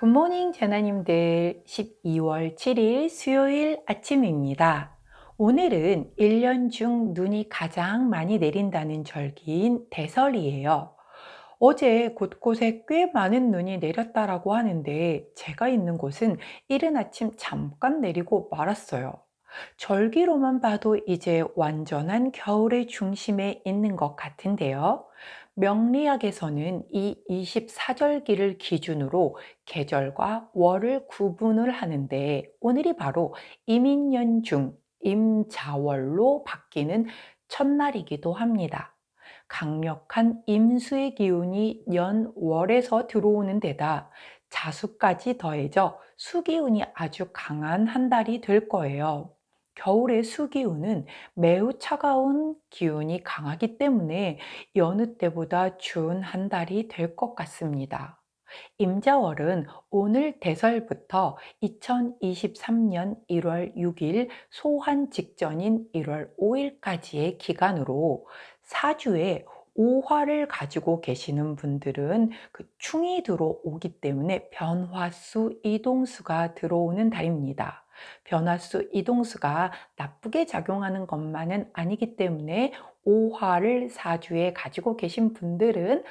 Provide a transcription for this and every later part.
굿모닝 제나님들 12월 7일 수요일 아침입니다. 오늘은 1년 중 눈이 가장 많이 내린다는 절기인 대설이에요. 어제 곳곳에 꽤 많은 눈이 내렸다라고 하는데 제가 있는 곳은 이른 아침 잠깐 내리고 말았어요. 절기로만 봐도 이제 완전한 겨울의 중심에 있는 것 같은데요. 명리학에서는 이 24절기를 기준으로 계절과 월을 구분을 하는데 오늘이 바로 이민년 임자월로 바뀌는 첫날이기도 합니다. 강력한 임수의 기운이 연월에서 들어오는 데다 자수까지 더해져 수기운이 아주 강한 한 달이 될 거예요. 겨울의 수기운은 매우 차가운 기운이 강하기 때문에 여느 때보다 추운 한 달이 될 것 같습니다. 임자월은 오늘 대설부터 2023년 1월 6일 소환 직전인 1월 5일까지의 기간으로 사주에 오화를 가지고 계시는 분들은 그 충이 들어오기 때문에 변화수 이동수가 들어오는 달입니다. 변화수 이동수가 나쁘게 작용하는 것만은 아니기 때문에 오화를 사주에 가지고 계신 분들은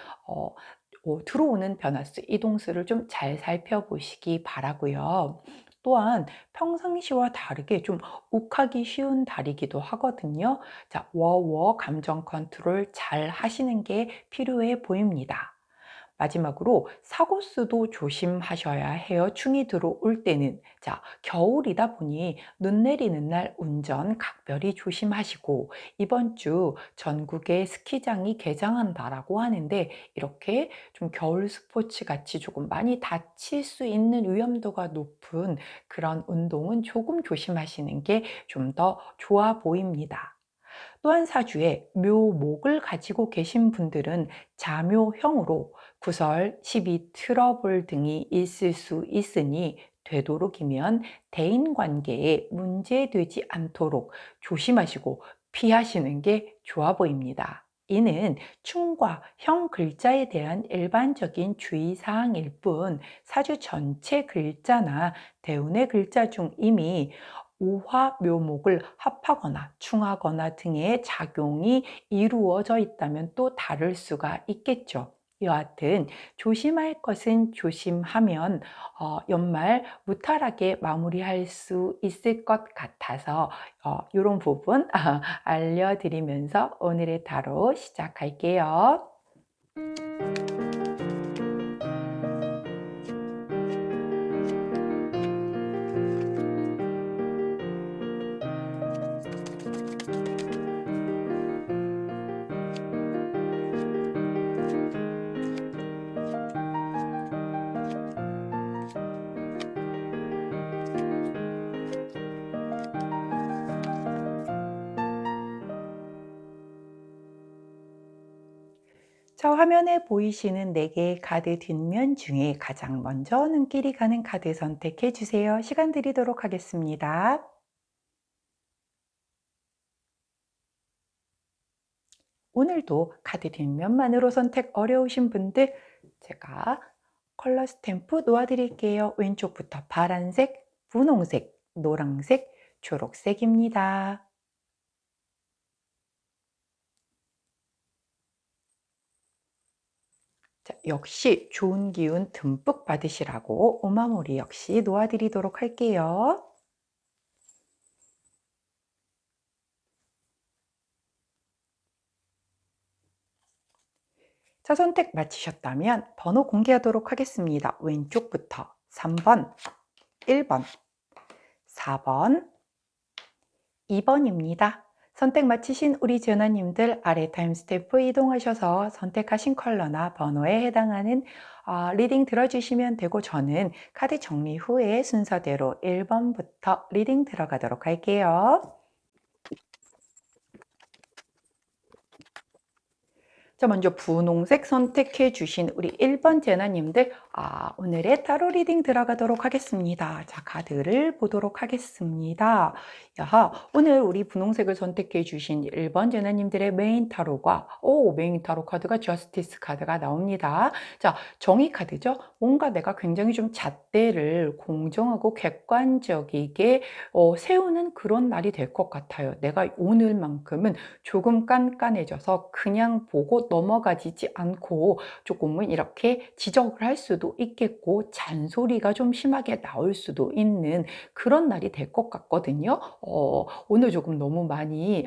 들어오는 변화수, 이동수를 좀 잘 살펴보시기 바라고요. 또한 평상시와 다르게 좀 욱하기 쉬운 달이기도 하거든요. 자, 워워 감정 컨트롤 잘 하시는 게 필요해 보입니다. 마지막으로 사고수도 조심하셔야 해요. 충이 들어올 때는. 자, 겨울이다 보니 눈 내리는 날 운전 각별히 조심하시고 이번 주 전국에 스키장이 개장한다라고 하는데 이렇게 좀 겨울 스포츠 같이 조금 많이 다칠 수 있는 위험도가 높은 그런 운동은 조금 조심하시는 게 좀 더 좋아 보입니다. 또한 사주에 묘목을 가지고 계신 분들은 자묘형으로 구설, 시비, 트러블 등이 있을 수 있으니 되도록이면 대인관계에 문제되지 않도록 조심하시고 피하시는 게 좋아 보입니다. 이는 충과 형 글자에 대한 일반적인 주의사항일 뿐 사주 전체 글자나 대운의 글자 중 이미 오화 묘목을 합하거나 충하거나 등의 작용이 이루어져 있다면 또 다를 수가 있겠죠. 여하튼 조심할 것은 조심하면 연말 무탈하게 마무리할 수 있을 것 같아서 이런 부분 알려드리면서 오늘의 타로 시작할게요. 자, 화면에 보이시는 4개의 카드 뒷면 중에 가장 먼저 눈길이 가는 카드 선택해 주세요. 시간 드리도록 하겠습니다. 오늘도 카드 뒷면만으로 선택 어려우신 분들 제가 컬러 스탬프 놓아드릴게요. 왼쪽부터 파란색, 분홍색, 노란색, 초록색입니다. 자, 역시 좋은 기운 듬뿍 받으시라고 오마모리 역시 놓아드리도록 할게요. 자, 선택 마치셨다면 번호 공개하도록 하겠습니다. 왼쪽부터 3번, 1번, 4번, 2번입니다. 선택 마치신 우리 전화님들 아래 타임스탬프 이동하셔서 선택하신 컬러나 번호에 해당하는 리딩 들어주시면 되고 저는 카드 정리 후에 순서대로 1번부터 리딩 들어가도록 할게요. 자, 먼저 분홍색 선택해 주신 우리 1번 제나님들, 오늘의 타로 리딩 들어가도록 하겠습니다. 자, 카드를 보도록 하겠습니다. 야하, 오늘 우리 분홍색을 선택해 주신 1번 제나님들의 메인 타로가, 메인 타로 카드가 저스티스 카드가 나옵니다. 자, 정의 카드죠. 뭔가 내가 굉장히 좀 잣대를 공정하고 객관적이게 세우는 그런 날이 될 것 같아요. 내가 오늘만큼은 조금 깐깐해져서 그냥 보고 넘어가지 않고 조금은 이렇게 지적을 할 수도 있겠고 잔소리가 좀 심하게 나올 수도 있는 그런 날이 될 것 같거든요. 오늘 조금 너무 많이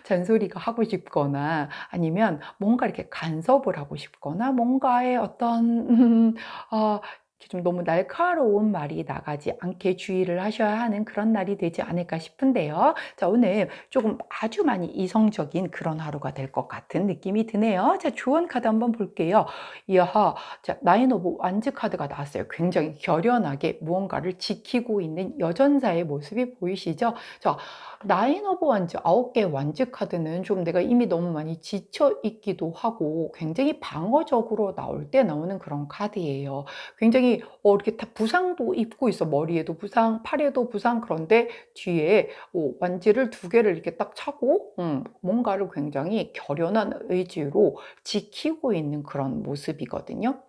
잔소리가 하고 싶거나 아니면 뭔가 이렇게 간섭을 하고 싶거나 뭔가의 어떤 어, 이렇게 좀 너무 날카로운 말이 나가지 않게 주의를 하셔야 하는 그런 날이 되지 않을까 싶은데요. 자, 오늘 조금 아주 많이 이성적인 그런 하루가 될 것 같은 느낌이 드네요. 자, 조언 카드 한번 볼게요. 이하, 자, 나인 오브 완즈 카드가 나왔어요. 굉장히 결연하게 무언가를 지키고 있는 여전사의 모습이 보이시죠? 자, 나인 오브 완즈, 9개의 완즈 카드는 좀 내가 이미 너무 많이 지쳐 있기도 하고 굉장히 방어적으로 나올 때 나오는 그런 카드예요. 굉장히 이렇게 다 부상도 입고 있어. 머리에도 부상, 팔에도 부상. 그런데 뒤에 완지를 2개를 이렇게 딱 차고 뭔가를 굉장히 결연한 의지로 지키고 있는 그런 모습이거든요.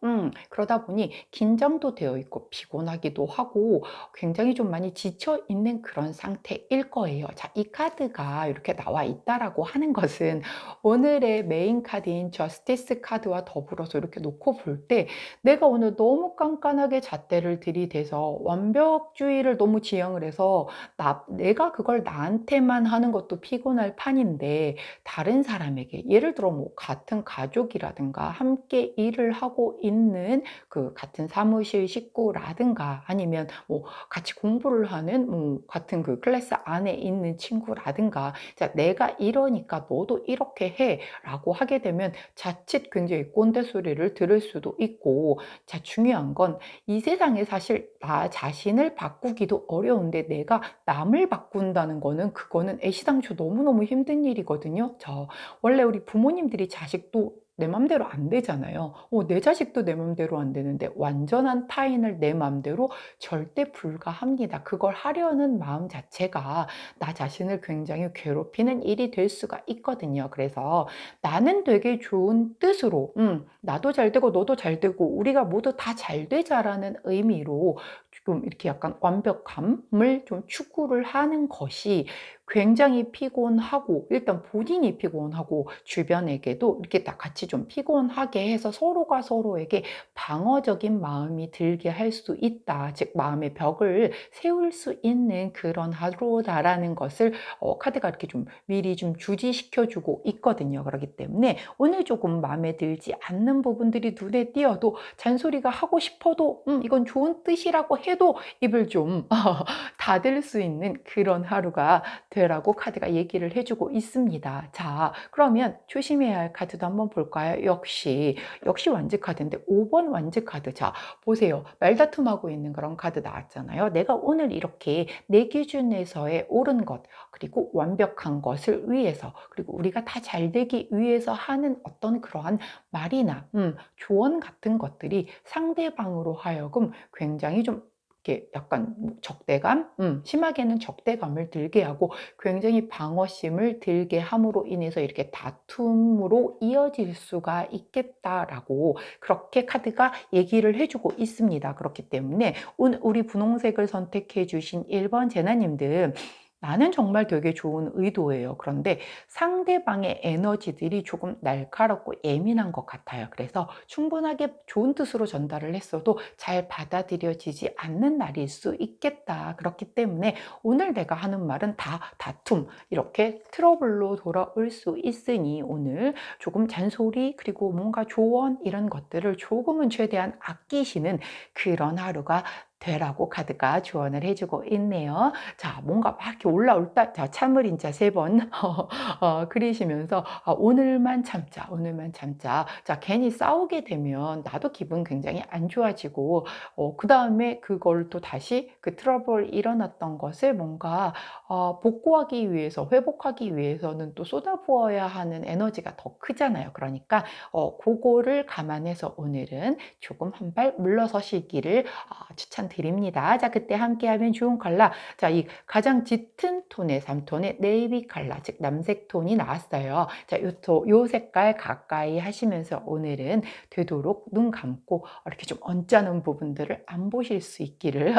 그러다 보니 긴장도 되어 있고 피곤하기도 하고 굉장히 좀 많이 지쳐 있는 그런 상태일 거예요. 자, 이 카드가 이렇게 나와 있다라고 하는 것은 오늘의 메인 카드인 저스티스 카드와 더불어서 이렇게 놓고 볼 때 내가 오늘 너무 깐깐하게 잣대를 들이대서 완벽주의를 너무 지향을 해서 내가 그걸 나한테만 하는 것도 피곤할 판인데 다른 사람에게 예를 들어 뭐 같은 가족이라든가 함께 일을 하고 있는 그 같은 사무실 식구라든가 아니면 뭐 같이 공부를 하는 같은 그 클래스 안에 있는 친구라든가 자, 내가 이러니까 너도 이렇게 해 라고 하게 되면 자칫 굉장히 꼰대 소리를 들을 수도 있고 자, 중요한 건 이 세상에 사실 나 자신을 바꾸기도 어려운데 내가 남을 바꾼다는 거는 그거는 애시당초 너무너무 힘든 일이거든요. 원래 우리 부모님들이 자식도 내 맘대로 안 되잖아요. 내 자식도 내 맘대로 안 되는데 완전한 타인을 내 맘대로 절대 불가합니다. 그걸 하려는 마음 자체가 나 자신을 굉장히 괴롭히는 일이 될 수가 있거든요. 그래서 나는 되게 좋은 뜻으로 나도 잘 되고 너도 잘 되고 우리가 모두 다 잘 되자라는 의미로 좀 이렇게 약간 완벽함을 좀 추구를 하는 것이 굉장히 피곤하고 일단 본인이 피곤하고 주변에게도 이렇게 다 같이 좀 피곤하게 해서 서로가 서로에게 방어적인 마음이 들게 할 수 있다. 즉 마음의 벽을 세울 수 있는 그런 하루다라는 것을 카드가 이렇게 좀 미리 좀 주지시켜 주고 있거든요. 그렇기 때문에 오늘 조금 마음에 들지 않는 부분들이 눈에 띄어도 잔소리가 하고 싶어도 이건 좋은 뜻이라고 해도 입을 좀 닫을 수 있는 그런 하루가 되라고 카드가 얘기를 해주고 있습니다. 자, 그러면 조심해야 할 카드도 한번 볼까요? 역시 완즈 카드인데 5번 완즈 카드. 자, 보세요. 말다툼하고 있는 그런 카드 나왔잖아요. 내가 오늘 이렇게 내 기준에서의 옳은 것 그리고 완벽한 것을 위해서 그리고 우리가 다 잘 되기 위해서 하는 어떤 그러한 말이나 조언 같은 것들이 상대방으로 하여금 굉장히 좀 이렇게 약간 적대감, 심하게는 적대감을 들게 하고 굉장히 방어심을 들게 함으로 인해서 이렇게 다툼으로 이어질 수가 있겠다라고 그렇게 카드가 얘기를 해주고 있습니다. 그렇기 때문에 오늘 우리 분홍색을 선택해 주신 1번 제나님들 나는 정말 되게 좋은 의도예요. 그런데 상대방의 에너지들이 조금 날카롭고 예민한 것 같아요. 그래서 충분하게 좋은 뜻으로 전달을 했어도 잘 받아들여지지 않는 날일 수 있겠다. 그렇기 때문에 오늘 내가 하는 말은 다 다툼, 이렇게 트러블로 돌아올 수 있으니 오늘 조금 잔소리 그리고 뭔가 조언 이런 것들을 조금은 최대한 아끼시는 그런 하루가 되라고 카드가 조언을 해주고 있네요. 자, 뭔가 막 이렇게 올라올 때, 자, 참을 인자 3번 그리시면서 오늘만 참자, 오늘만 참자. 자, 괜히 싸우게 되면 나도 기분 굉장히 안 좋아지고, 그 다음에 그걸 또 다시 그 트러블 일어났던 것을 뭔가 복구하기 위해서, 회복하기 위해서는 또 쏟아부어야 하는 에너지가 더 크잖아요. 그러니까 그거를 감안해서 오늘은 조금 한 발 물러서시기를 추천드립니다. 자, 그때 함께하면 좋은 컬러. 자, 이 가장 짙은 톤의 3톤의 네이비 컬러, 즉 남색 톤이 나왔어요. 자, 요 색깔 가까이 하시면서 오늘은 되도록 눈 감고 이렇게 좀 언짢은 부분들을 안 보실 수 있기를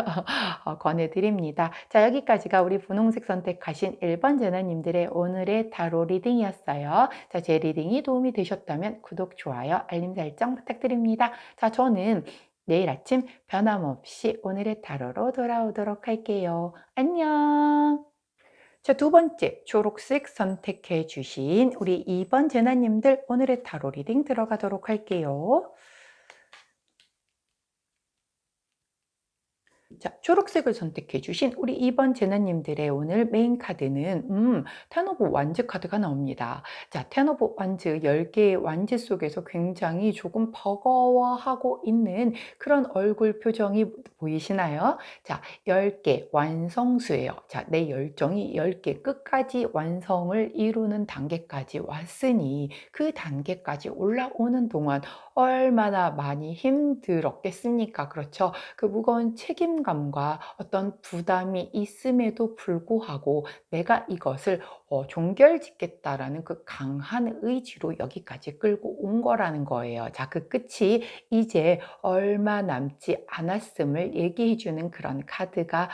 권해드립니다. 자, 여기까지가 우리 분홍색 선택하신 1번 제너님들의 오늘의 타로 리딩이었어요. 자, 제 리딩이 도움이 되셨다면 구독, 좋아요, 알림 설정 부탁드립니다. 자, 저는 내일 아침 변함없이 오늘의 타로로 돌아오도록 할게요. 안녕. 자, 두 번째 초록색 선택해 주신 우리 2번 제나님들 오늘의 타로 리딩 들어가도록 할게요. 자, 초록색을 선택해 주신 우리 2번 제나님들의 오늘 메인 카드는 텐 오브 완즈 카드가 나옵니다. 자, 텐 오브 완즈 10개의 완즈 속에서 굉장히 조금 버거워하고 있는 그런 얼굴 표정이 보이시나요? 자, 10개 완성수예요. 자, 내 열정이 10개 끝까지 완성을 이루는 단계까지 왔으니 그 단계까지 올라오는 동안 얼마나 많이 힘들었겠습니까? 그렇죠? 그 무거운 책임감과 어떤 부담이 있음에도 불구하고 내가 이것을 종결짓겠다라는 그 강한 의지로 여기까지 끌고 온 거라는 거예요. 자, 그 끝이 이제 얼마 남지 않았음을 얘기해 주는 그런 카드가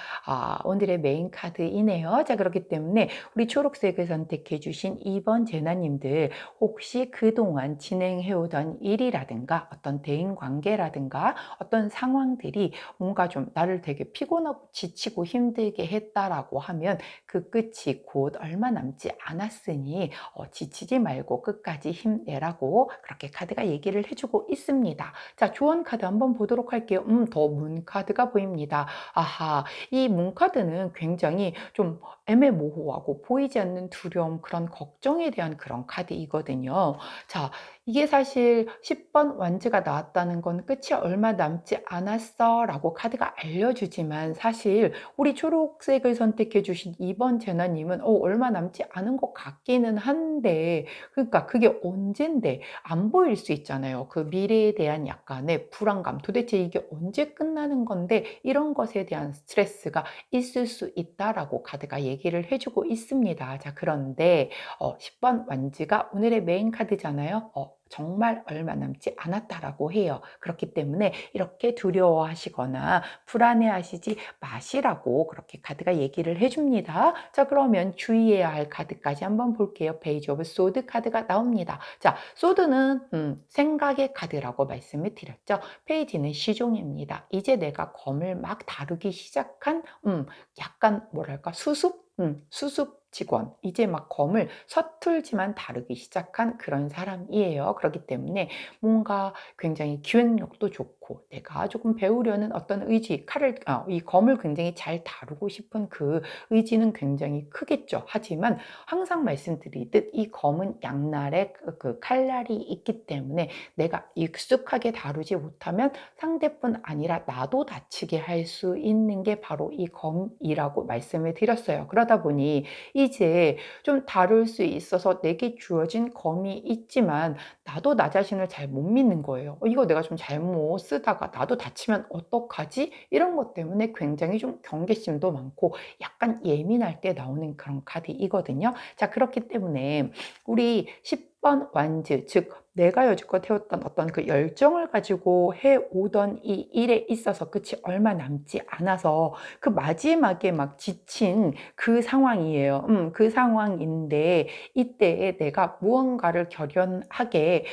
오늘의 메인 카드이네요. 자, 그렇기 때문에 우리 초록색을 선택해 주신 2번 제나님들 혹시 그동안 진행해 오던 일이라든가 어떤 대인 관계라든가 어떤 상황들이 뭔가 좀 나를 되게 피곤하고 지치고 힘들게 했다라고 하면 그 끝이 곧 얼마 남지 않았으니 지치지 말고 끝까지 힘내라고 그렇게 카드가 얘기를 해주고 있습니다. 자, 조언 카드 한번 보도록 할게요. 더 문 카드가 보입니다. 아하, 이 문 카드는 굉장히 좀 애매모호하고 보이지 않는 두려움, 그런 걱정에 대한 그런 카드이거든요. 자, 이게 사실 10번 완즈가 나왔다는 건 끝이 얼마 남지 않았어 라고 카드가 알려주지만 사실 우리 초록색을 선택해 주신 2번 제나님은 얼마 남지 않은 것 같기는 한데, 그러니까 그게 언젠데 안 보일 수 있잖아요. 그 미래에 대한 약간의 불안감, 도대체 이게 언제 끝나는 건데 이런 것에 대한 스트레스가 있을 수 있다라고 카드가 얘기를 해주고 있습니다. 자, 그런데 10번 완즈가 오늘의 메인 카드잖아요. 정말 얼마 남지 않았다라고 해요. 그렇기 때문에 이렇게 두려워하시거나 불안해하시지 마시라고 그렇게 카드가 얘기를 해줍니다. 자, 그러면 주의해야 할 카드까지 한번 볼게요. 페이지 오브 소드 카드가 나옵니다. 자, 소드는 생각의 카드라고 말씀을 드렸죠. 페이지는 시종입니다. 이제 내가 검을 막 다루기 시작한 약간 뭐랄까 수습 직원, 이제 막 검을 서툴지만 다루기 시작한 그런 사람이에요. 그렇기 때문에 뭔가 굉장히 기획력도 좋고 내가 조금 배우려는 어떤 의지, 이 검을 굉장히 잘 다루고 싶은 그 의지는 굉장히 크겠죠. 하지만 항상 말씀드리듯 이 검은 양날에 그 칼날이 있기 때문에 내가 익숙하게 다루지 못하면 상대뿐 아니라 나도 다치게 할 수 있는 게 바로 이 검이라고 말씀을 드렸어요. 그러다 보니 이제 좀 다룰 수 있어서 내게 주어진 검이 있지만 나도 나 자신을 잘 못 믿는 거예요. 이거 내가 좀 잘못 쓰다가 나도 다치면 어떡하지? 이런 것 때문에 굉장히 좀 경계심도 많고 약간 예민할 때 나오는 그런 카드이거든요. 자, 그렇기 때문에 우리 10번 완즈, 즉 내가 여지껏 해왔던 어떤 그 열정을 가지고 해오던 이 일에 있어서 끝이 얼마 남지 않아서 그 마지막에 막 지친 그 상황이에요. 그 상황인데 이때에 내가 무언가를 결연하게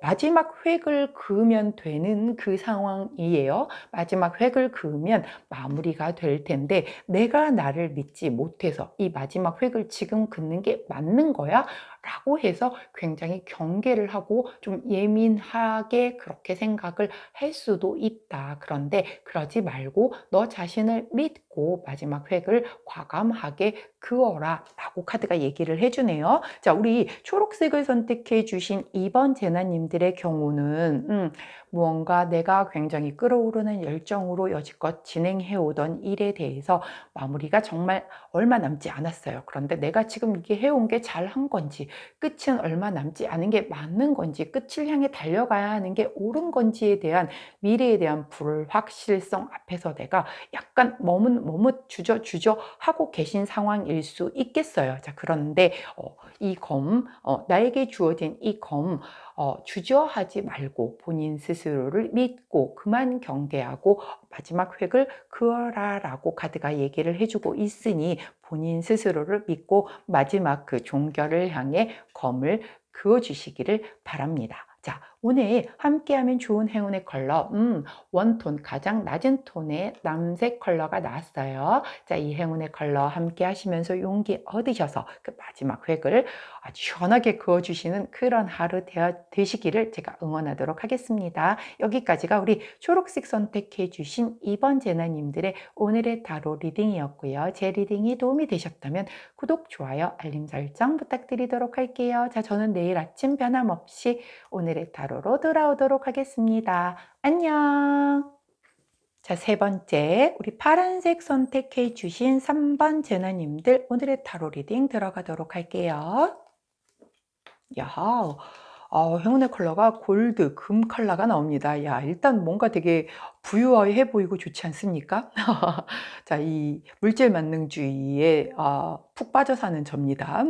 마지막 획을 그으면 되는 그 상황이에요. 마지막 획을 그으면 마무리가 될 텐데 내가 나를 믿지 못해서 이 마지막 획을 지금 긋는 게 맞는 거야? 라고 해서 굉장히 경계를 하고 좀 예민하게 그렇게 생각을 할 수도 있다. 그런데 그러지 말고 너 자신을 믿고 마지막 획을 과감하게 그어라 라고 카드가 얘기를 해주네요. 자, 우리 초록색을 선택해 주신 2번 제나님들의 경우는 무언가 내가 굉장히 끌어오르는 열정으로 여지껏 진행해 오던 일에 대해서 마무리가 정말 얼마 남지 않았어요. 그런데 내가 지금 이게 해온 게 잘한 건지, 끝은 얼마 남지 않은 게 맞는 건지, 끝을 향해 달려가야 하는 게 옳은 건지에 대한 미래에 대한 불확실성 앞에서 내가 약간 주저 하고 계신 상황일 수 있겠어요. 자, 그런데 나에게 주어진 이 검, 주저하지 말고 본인 스스로를 믿고 그만 경계하고 마지막 획을 그어라 라고 카드가 얘기를 해주고 있으니 본인 스스로를 믿고 마지막 그 종결을 향해 검을 그어주시기를 바랍니다. 자, 오늘 함께하면 좋은 행운의 컬러, 원톤, 가장 낮은 톤의 남색 컬러가 나왔어요. 자, 이 행운의 컬러 함께 하시면서 용기 얻으셔서 그 마지막 획을 아주 시원하게 그어주시는 그런 하루 되시기를 제가 응원하도록 하겠습니다. 여기까지가 우리 초록색 선택해 주신 2번 제나님들의 오늘의 타로 리딩이었고요. 제 리딩이 도움이 되셨다면 구독, 좋아요, 알림 설정 부탁드리도록 할게요. 자, 저는 내일 아침 변함없이 오늘의 타로로 돌아오도록 하겠습니다. 안녕! 자, 세 번째, 우리 파란색 선택해 주신 3번 제나님들 오늘의 타로 리딩 들어가도록 할게요. 야하, 행운의 컬러가 골드, 금 컬러가 나옵니다. 야, 일단 뭔가 되게 부유해 보이고 좋지 않습니까? 자, 이 물질 만능주의에 푹 빠져 사는 접니다.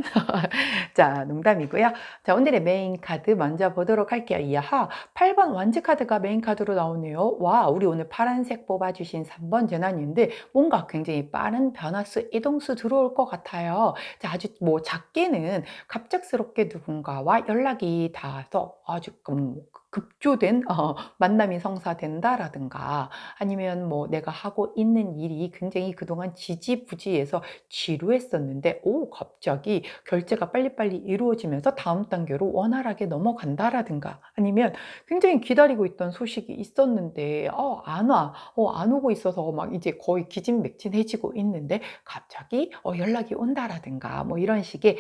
자, 농담이고요. 자, 오늘의 메인 카드 먼저 보도록 할게요. 이하, 8번 완즈 카드가 메인 카드로 나오네요. 와, 우리 오늘 파란색 뽑아주신 3번 제나님들 뭔가 굉장히 빠른 변화수, 이동수 들어올 것 같아요. 자, 아주 뭐 작게는 갑작스럽게 누군가와 연락이 닿아서 아주 급조된 만남이 성사된다라든가 아니면 뭐 내가 하고 있는 일이 굉장히 그동안 지지부지해서 지루했었는데 갑자기 결제가 빨리빨리 이루어지면서 다음 단계로 원활하게 넘어간다라든가 아니면 굉장히 기다리고 있던 소식이 있었는데 안 오고 있어서 막 이제 거의 기진맥진해지고 있는데 갑자기 연락이 온다라든가 뭐 이런 식의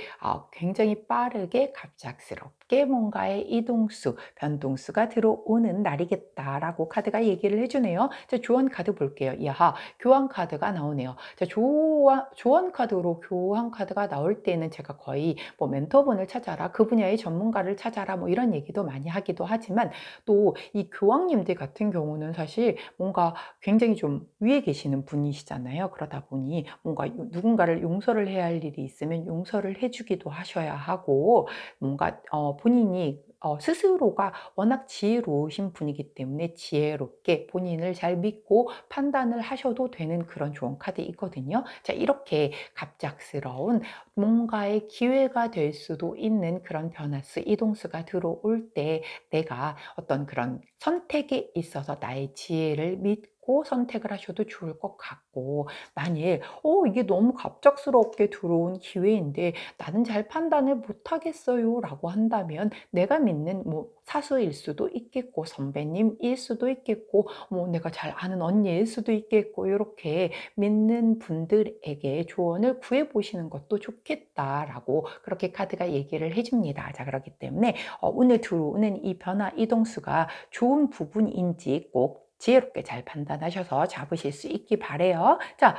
굉장히 빠르게 갑작스럽게 뭔가의 이동수, 변동수가 들어오는 날이겠다라고 카드가 얘기를 해주네요. 자, 조언 카드 볼게요. 야하, 교환 카드가 나오네요. 자, 조언 카드로 교환 카드가 나올 때는 제가 거의 뭐 멘토분을 찾아라, 그 분야의 전문가를 찾아라 뭐 이런 얘기도 많이 하기도 하지만 또 이 교황님들 같은 경우는 사실 뭔가 굉장히 좀 위에 계시는 분이시잖아요. 그러다 보니 뭔가 누군가를 용서를 해야 할 일이 있으면 용서를 해주기도 하셔야 하고 뭔가 본인이 스스로가 워낙 지혜로우신 분이기 때문에 지혜롭게 본인을 잘 믿고 판단을 하셔도 되는 그런 좋은 카드 있거든요. 자, 이렇게 갑작스러운 뭔가의 기회가 될 수도 있는 그런 변화수, 이동수가 들어올 때 내가 어떤 그런 선택에 있어서 나의 지혜를 믿고 선택을 하셔도 좋을 것 같고 만일 이게 너무 갑작스럽게 들어온 기회인데 나는 잘 판단을 못하겠어요 라고 한다면 내가 믿는 뭐 사수일 수도 있겠고 선배님일 수도 있겠고 뭐 내가 잘 아는 언니일 수도 있겠고 이렇게 믿는 분들에게 조언을 구해보시는 것도 좋겠다라고 그렇게 카드가 얘기를 해줍니다. 자, 그렇기 때문에 오늘 들어오는 이 변화 이동수가 좋은 부분인지 꼭 지혜롭게 잘 판단하셔서 잡으실 수 있기 바래요. 자,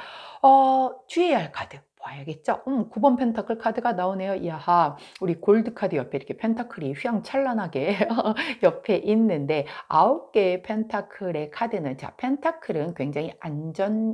주의해야 할 카드 봐야겠죠? 9번 펜타클 카드가 나오네요. 야하, 우리 골드 카드 옆에 이렇게 펜타클이 휘황찬란하게 옆에 있는데 9개의 펜타클의 카드는 자, 펜타클은 굉장히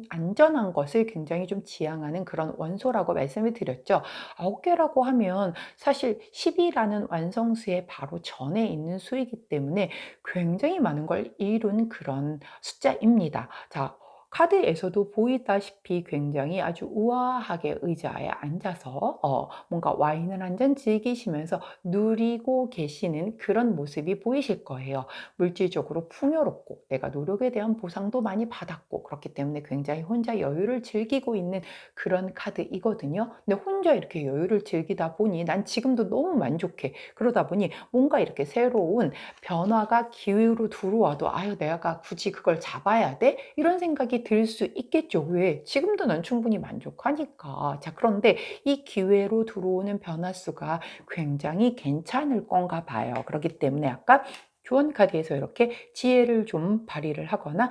안전한 것을 굉장히 좀 지향하는 그런 원소라고 말씀을 드렸죠. 9개라고 하면 사실 10이라는 완성수의 바로 전에 있는 수이기 때문에 굉장히 많은 걸 이룬 그런 숫자입니다. 자, 카드에서도 보이다시피 굉장히 아주 우아하게 의자에 앉아서 뭔가 와인을 한 잔 즐기시면서 누리고 계시는 그런 모습이 보이실 거예요. 물질적으로 풍요롭고 내가 노력에 대한 보상도 많이 받았고 그렇기 때문에 굉장히 혼자 여유를 즐기고 있는 그런 카드이거든요. 근데 혼자 이렇게 여유를 즐기다 보니 난 지금도 너무 만족해. 그러다 보니 뭔가 이렇게 새로운 변화가 기회로 들어와도 '아유 내가 굳이 그걸 잡아야 돼?' 이런 생각이 들 수 있겠죠. 왜? 지금도 난 충분히 만족하니까. 자 그런데 이 기회로 들어오는 변화 수가 굉장히 괜찮을 건가 봐요. 그렇기 때문에 아까 교원 카드에서 이렇게 지혜를 좀 발휘를 하거나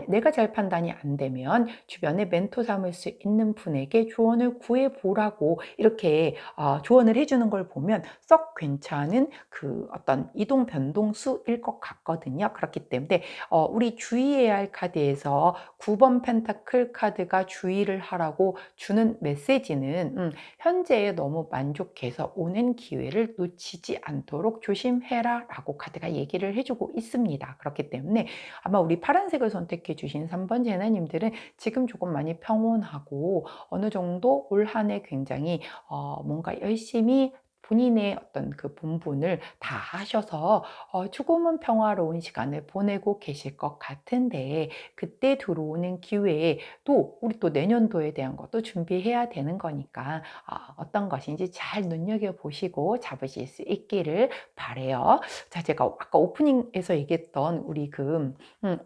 내가 잘 판단이 안 되면 주변에 멘토 삼을 수 있는 분에게 조언을 구해 보라고 이렇게 조언을 해 주는 걸 보면 썩 괜찮은 그 어떤 이동 변동수일 것 같거든요. 그렇기 때문에 우리 주의해야 할 카드에서 9번 펜타클 카드가 주의를 하라고 주는 메시지는 현재에 너무 만족해서 오는 기회를 놓치지 않도록 조심해라 라고 카드가 얘기를 해주고 있습니다. 그렇기 때문에 아마 우리 파란색을 선택해 주신 3번 제나님들은 지금 조금 많이 평온하고 어느 정도 올 한 해 굉장히 뭔가 열심히 본인의 어떤 그 본분을 다 하셔서 조금은 평화로운 시간을 보내고 계실 것 같은데 그때 들어오는 기회에 또 우리 또 내년도에 대한 것도 준비해야 되는 거니까 어떤 것인지 잘 눈여겨보시고 잡으실 수 있기를 바래요. 자, 제가 아까 오프닝에서 얘기했던 우리 그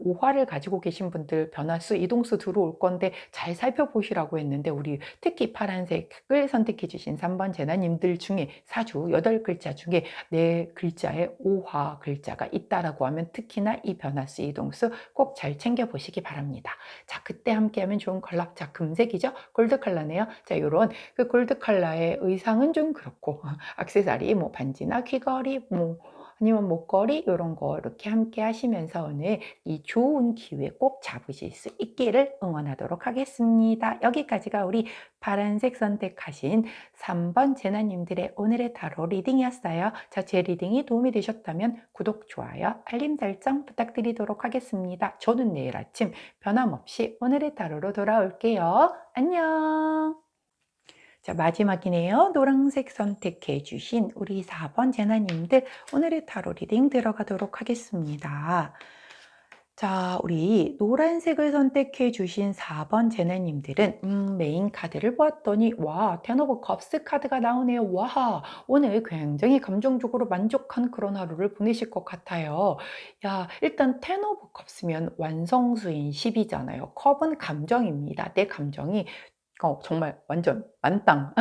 오화를 가지고 계신 분들 변화수, 이동수 들어올 건데 잘 살펴보시라고 했는데 우리 특히 파란색을 선택해 주신 3번 제나님들 중에 사주 8글자 중에 네 글자에 오화 글자가 있다라고 하면 특히나 이 변화수, 이동수 꼭 잘 챙겨보시기 바랍니다. 자, 그때 함께하면 좋은 컬러. 자, 금색이죠? 골드 컬러네요. 자, 요런 그 골드 컬러의 의상은 좀 그렇고 액세서리, 뭐 반지나 귀걸이, 뭐 아니면 목걸이 이런 거 이렇게 함께 하시면서 오늘 이 좋은 기회 꼭 잡으실 수 있기를 응원하도록 하겠습니다. 여기까지가 우리 파란색 선택하신 3번 제나님들의 오늘의 타로 리딩이었어요. 자, 제 리딩이 도움이 되셨다면 구독, 좋아요, 알림 설정 부탁드리도록 하겠습니다. 저는 내일 아침 변함없이 오늘의 타로로 돌아올게요. 안녕. 자, 마지막이네요. 노란색 선택해 주신 우리 4번 제나님들 오늘의 타로 리딩 들어가도록 하겠습니다. 자, 우리 노란색을 선택해 주신 4번 제나님들은 메인 카드를 보았더니 와, 텐 오브 컵스 카드가 나오네요. 와, 오늘 굉장히 감정적으로 만족한 그런 하루를 보내실 것 같아요. 야, 일단 텐 오브 컵스면 완성수인 10이잖아요. 컵은 감정입니다. 내 감정이 정말 완전 만땅,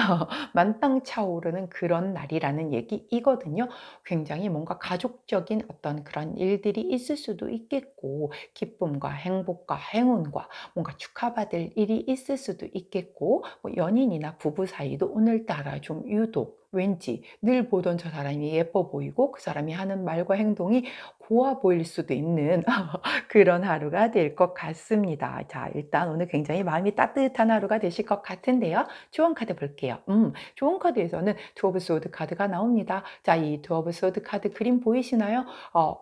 만땅 차오르는 그런 날이라는 얘기이거든요. 굉장히 뭔가 가족적인 어떤 그런 일들이 있을 수도 있겠고, 기쁨과 행복과 행운과 뭔가 축하받을 일이 있을 수도 있겠고, 뭐 연인이나 부부 사이도 오늘따라 좀 유독 왠지 늘 보던 저 사람이 예뻐 보이고 그 사람이 하는 말과 행동이 고와 보일 수도 있는 그런 하루가 될 것 같습니다. 자, 일단 오늘 굉장히 마음이 따뜻한 하루가 되실 것 같은데요. 좋은 카드 볼게요. 좋은 카드에서는 투 오브 소드 카드가 나옵니다. 자, 이 투 오브 소드 카드 그림 보이시나요?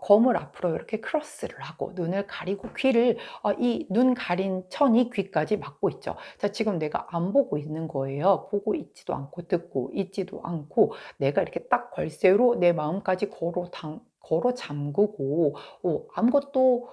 검을 앞으로 이렇게 크로스를 하고 눈을 가리고 귀를 이 눈 가린 천이 귀까지 막고 있죠. 자, 지금 내가 안 보고 있는 거예요. 보고 있지도 않고 듣고 있지도 않고 내가 이렇게 딱 걸쇠로 내 마음까지 걸어 잠그고 아무것도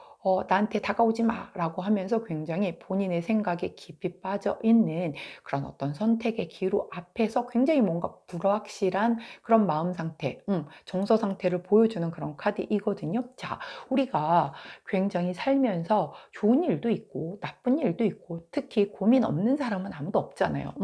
나한테 다가오지 마라고 하면서 굉장히 본인의 생각에 깊이 빠져 있는 그런 어떤 선택의 기로 앞에서 굉장히 뭔가 불확실한 그런 마음 상태, 정서 상태를 보여주는 그런 카드이거든요. 자, 우리가 굉장히 살면서 좋은 일도 있고 나쁜 일도 있고 특히 고민 없는 사람은 아무도 없잖아요.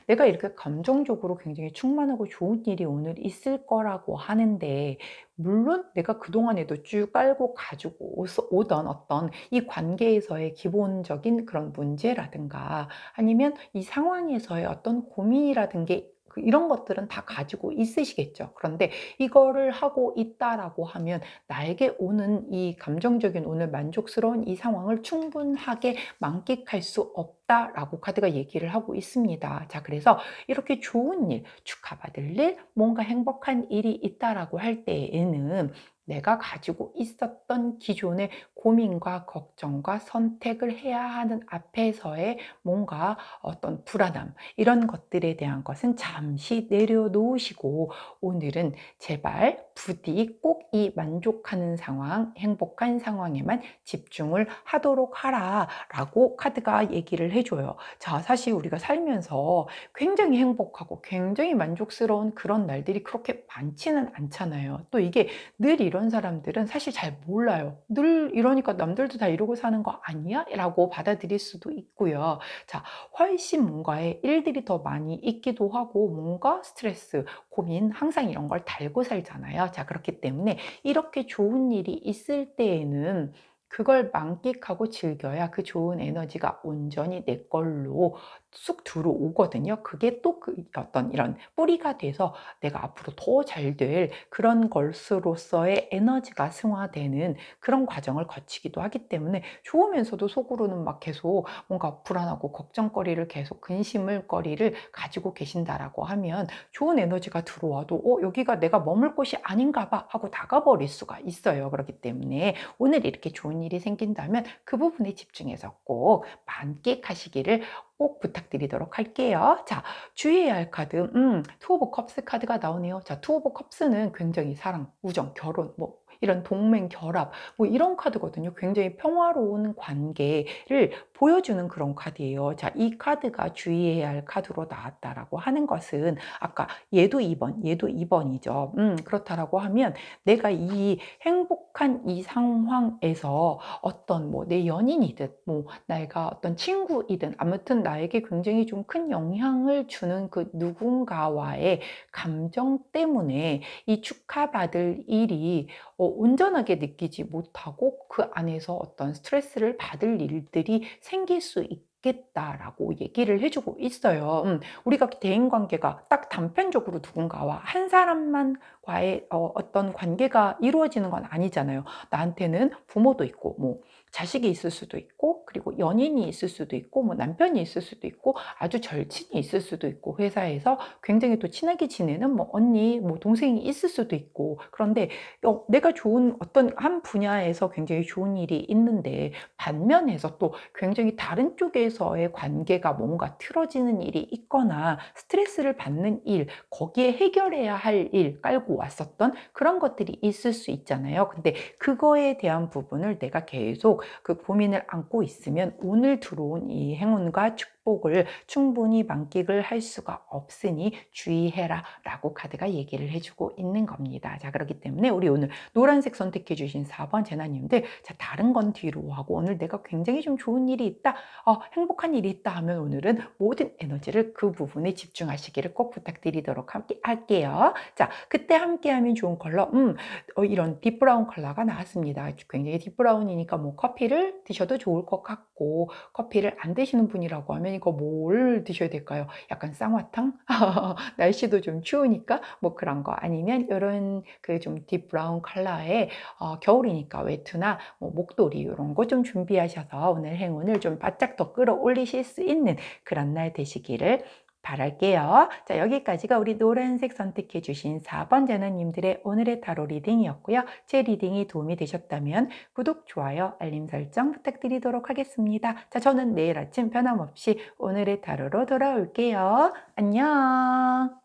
내가 이렇게 감정적으로 굉장히 충만하고 좋은 일이 오늘 있을 거라고 하는데 물론 내가 그동안에도 쭉 깔고 가지고 오던 어떤 이 관계에서의 기본적인 그런 문제라든가 아니면 이 상황에서의 어떤 고민이라든 게 이런 것들은 다 가지고 있으시겠죠. 그런데 이거를 하고 있다라고 하면 나에게 오는 이 감정적인 오늘 만족스러운 이 상황을 충분하게 만끽할 수 없다라고 카드가 얘기를 하고 있습니다. 자, 그래서 이렇게 좋은 일, 축하받을 일, 뭔가 행복한 일이 있다라고 할 때에는 내가 가지고 있었던 기존의 고민과 걱정과 선택을 해야 하는 앞에서의 뭔가 어떤 불안함, 이런 것들에 대한 것은 잠시 내려놓으시고 오늘은 제발 부디 꼭 이 만족하는 상황, 행복한 상황에만 집중을 하도록 하라 라고 카드가 얘기를 해줘요. 자, 사실 우리가 살면서 굉장히 행복하고 굉장히 만족스러운 그런 날들이 그렇게 많지는 않잖아요. 또 이게 늘 이런 사람들은 사실 잘 몰라요. 늘 이러니까 남들도 다 이러고 사는 거 아니야? 라고 받아들일 수도 있고요. 자, 훨씬 뭔가의 일들이 더 많이 있기도 하고 뭔가 스트레스, 고민, 항상 이런 걸 달고 살잖아요. 자, 그렇기 때문에 이렇게 좋은 일이 있을 때에는 그걸 만끽하고 즐겨야 그 좋은 에너지가 온전히 내 걸로 쑥 들어오거든요. 그게 또 그 어떤 이런 뿌리가 돼서 내가 앞으로 더 잘 될 그런 것으로서의 에너지가 승화되는 그런 과정을 거치기도 하기 때문에 좋으면서도 속으로는 막 계속 뭔가 불안하고 걱정거리를 계속 근심을거리를 가지고 계신다라고 하면 좋은 에너지가 들어와도 여기가 내가 머물 곳이 아닌가 봐 하고 나가버릴 수가 있어요. 그렇기 때문에 오늘 이렇게 좋은 일이 생긴다면 그 부분에 집중해서 꼭 만끽하시기를 꼭 부탁드리도록 할게요. 자, 주의해야 할 카드, 투 오브 컵스 카드가 나오네요. 자, 투 오브 컵스는 굉장히 사랑, 우정, 결혼, 뭐 이런 동맹, 결합, 뭐 이런 카드거든요. 굉장히 평화로운 관계를 보여주는 그런 카드예요. 자, 이 카드가 주의해야 할 카드로 나왔다라고 하는 것은 아까 얘도 2번, 얘도 2번이죠. 그렇다라고 하면 내가 이 행복한 이 상황에서 어떤 뭐 내 연인이든 뭐 내가 어떤 친구이든 아무튼 나에게 굉장히 좀 큰 영향을 주는 그 누군가와의 감정 때문에 이 축하받을 일이 온전하게 느끼지 못하고 그 안에서 어떤 스트레스를 받을 일들이 생길 수 있겠다라고 얘기를 해주고 있어요. 우리가 대인관계가 딱 단편적으로 누군가와 한 사람만과의 어떤 관계가 이루어지는 건 아니잖아요. 나한테는 부모도 있고 뭐 자식이 있을 수도 있고 그리고 연인이 있을 수도 있고 뭐 남편이 있을 수도 있고 아주 절친이 있을 수도 있고 회사에서 굉장히 또 친하게 지내는 뭐 언니 뭐 동생이 있을 수도 있고 그런데 내가 좋은 어떤 한 분야에서 굉장히 좋은 일이 있는데 반면에서 또 굉장히 다른 쪽에서의 관계가 뭔가 틀어지는 일이 있거나 스트레스를 받는 일, 거기에 해결해야 할 일 깔고 왔었던 그런 것들이 있을 수 있잖아요. 근데 그거에 대한 부분을 내가 계속 그 고민을 안고 있으면 오늘 들어온 이 행운과 축복을 충분히 만끽을 할 수가 없으니 주의해라 라고 카드가 얘기를 해주고 있는 겁니다. 자, 그렇기 때문에 우리 오늘 노란색 선택해 주신 4번 제나님들, 자, 다른 건 뒤로 하고 오늘 내가 굉장히 좀 좋은 일이 있다, 행복한 일이 있다 하면 오늘은 모든 에너지를 그 부분에 집중하시기를 꼭 부탁드리도록 할게요. 자, 그때 함께하면 좋은 컬러, 이런 딥브라운 컬러가 나왔습니다. 굉장히 딥브라운이니까 뭐 커피를 드셔도 좋을 것 같고 커피를 안 드시는 분이라고 하면 이거 뭘 드셔야 될까요? 약간 쌍화탕? 날씨도 좀 추우니까 뭐 그런 거 아니면 이런 그 좀 딥브라운 컬러의 겨울이니까 외투나 뭐 목도리 이런 거 좀 준비하셔서 오늘 행운을 좀 바짝 더 끌어올리실 수 있는 그런 날 되시기를 바랄게요. 자, 여기까지가 우리 노란색 선택해 주신 4번 제너님들의 오늘의 타로 리딩이었고요. 제 리딩이 도움이 되셨다면 구독, 좋아요, 알림 설정 부탁드리도록 하겠습니다. 자, 저는 내일 아침 변함없이 오늘의 타로로 돌아올게요. 안녕.